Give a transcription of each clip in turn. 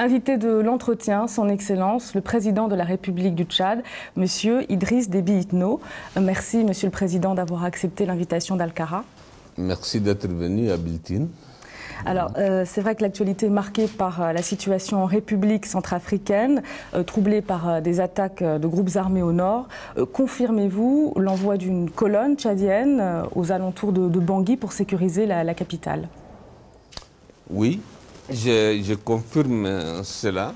Invité de l'entretien, son Excellence, le Président de la République du Tchad, Monsieur Idriss Déby Itno. Merci, Monsieur le Président, d'avoir accepté l'invitation d'Alcara. Merci d'être venu à Biltine. Alors, c'est vrai que l'actualité est marquée par la situation en République centrafricaine, troublée par des attaques de groupes armés au nord. Confirmez-vous l'envoi d'une colonne tchadienne aux alentours de Bangui pour sécuriser la capitale? Oui, je confirme cela.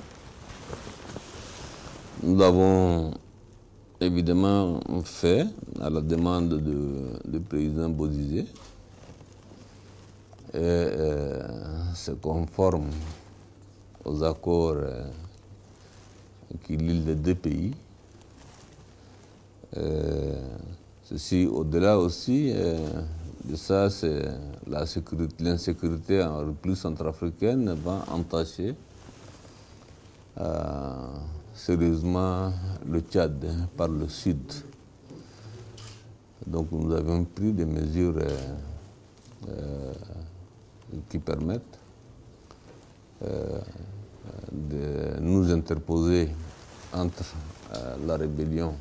Nous l'avons évidemment fait à la demande du président Bozizé. C'est conforme aux accords qui lient les deux pays. Ceci, au-delà aussi de ça, c'est l'insécurité en République centrafricaine va entacher sérieusement le Tchad par le sud. Donc nous avons pris des mesures qui permettent de nous interposer entre la rébellion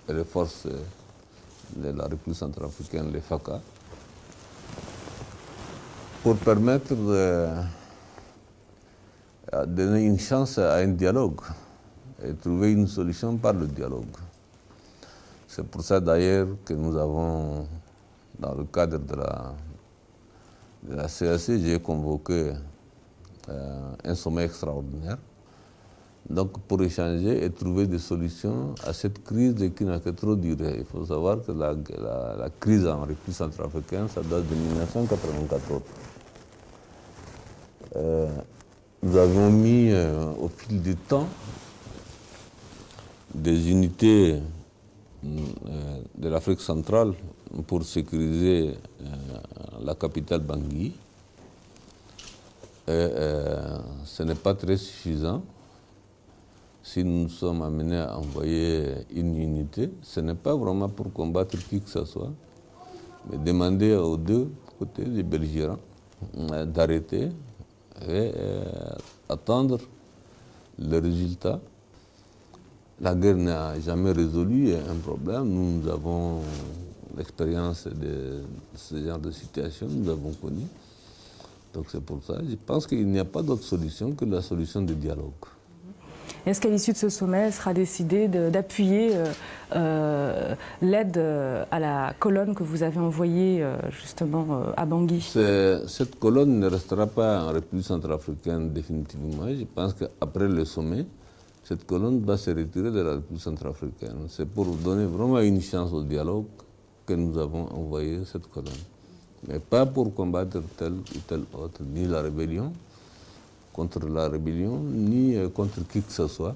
et les forces de la République centrafricaine, les FACA, pour permettre de donner une chance à un dialogue et trouver une solution par le dialogue. C'est pour ça d'ailleurs que nous avons, dans le cadre de la CAC, j'ai convoqué un sommet extraordinaire, donc pour échanger et trouver des solutions à cette crise qui n'a que trop duré. Il faut savoir que la crise en République centrafricaine, ça date de 1994. Nous avons mis au fil du temps des unités de l'Afrique centrale pour sécuriser la capitale Bangui. Ce n'est pas très suffisant. Si nous sommes amenés à envoyer une unité, ce n'est pas vraiment pour combattre qui que ce soit, mais demander aux deux côtés des belligérants d'arrêter et attendre le résultat. La guerre n'a jamais résolu un problème. Nous avons l'expérience de ce genre de situation, nous avons connu. Donc c'est pour ça, je pense qu'il n'y a pas d'autre solution que la solution du dialogue. Est-ce qu'à l'issue de ce sommet, il sera décidé d'appuyer l'aide à la colonne que vous avez envoyée justement à Bangui? Cette colonne ne restera pas en République centrafricaine définitivement. Je pense qu'après le sommet, cette colonne va se retirer de la République centrafricaine. C'est pour donner vraiment une chance au dialogue que nous avons envoyé cette colonne. Mais pas pour combattre tel ou tel autre, ni la rébellion, contre la rébellion, ni contre qui que ce soit,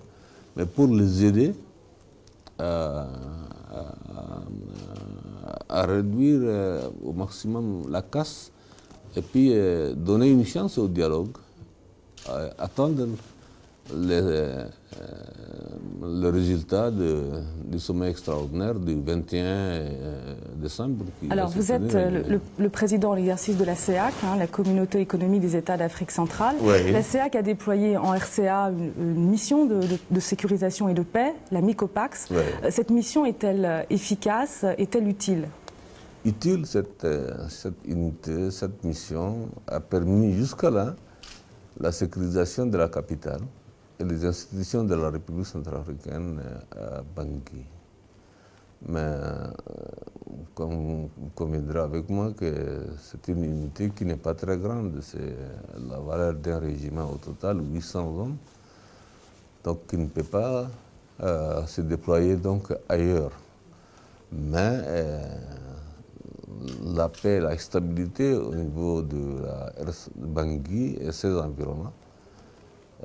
mais pour les aider à réduire au maximum la casse et puis donner une chance au dialogue, attendre le résultat du sommet extraordinaire du 21 décembre. Alors vous êtes le président en exercice de la CEAC, la Communauté économique des États d'Afrique centrale. Oui. La CEAC a déployé en RCA une mission de sécurisation et de paix, la MICOPAX. Oui. Cette mission est-elle efficace, est-elle utile? Utile, cette unité, cette mission a permis jusqu'à là la sécurisation de la capitale et les institutions de la République centrafricaine à Bangui. Mais comme vous conviendrez avec moi que c'est une unité qui n'est pas très grande, c'est la valeur d'un régiment au total, 800 hommes, donc qui ne peut pas se déployer donc ailleurs. Mais la paix, la stabilité au niveau de Bangui et ses environnements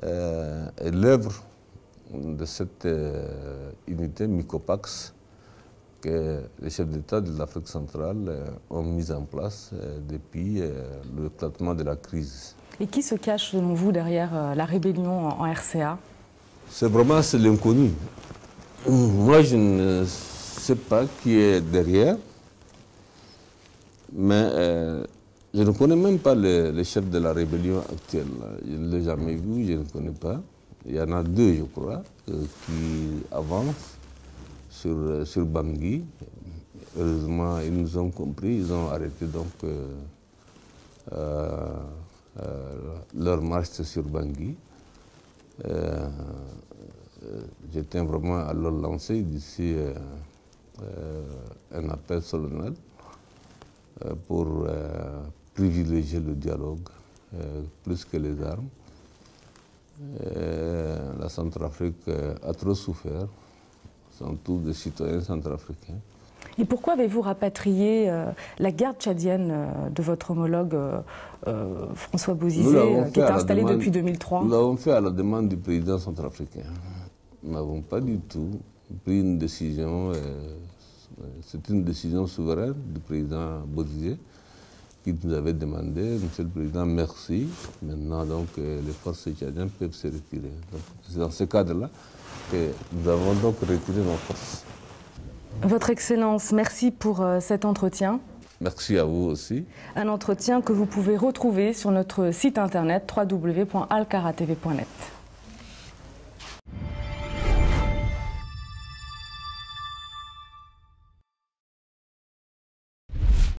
est l'œuvre de cette unité MICOPAX que les chefs d'État de l'Afrique centrale ont mis en place depuis l'éclatement de la crise. Et qui se cache selon vous derrière la rébellion en RCA? C'est vraiment l'inconnu. Moi je ne sais pas qui est derrière, mais Je ne connais même pas les chefs de la rébellion actuelle. Je ne l'ai jamais vu, je ne connais pas. Il y en a deux, je crois, qui avancent sur Bangui. Heureusement, ils nous ont compris, ils ont arrêté donc leur marche sur Bangui. Je tiens vraiment à leur lancer d'ici un appel solennel pour privilégier le dialogue plus que les armes. La Centrafrique a trop souffert, sont tous des citoyens centrafricains. Et pourquoi avez-vous rapatrié la garde tchadienne de votre homologue François Bozizé, qui est installé depuis 2003? Nous l'avons fait à la demande du président centrafricain. Nous n'avons pas du tout pris une décision, c'est une décision souveraine du président Bozizé qui nous avait demandé, Monsieur le Président, merci. Maintenant, donc, les forces tchadiennes peuvent se retirer. C'est dans ce cadre-là que nous avons donc retiré nos forces. Votre Excellence, merci pour cet entretien. Merci à vous aussi. Un entretien que vous pouvez retrouver sur notre site internet www.alkaratv.net.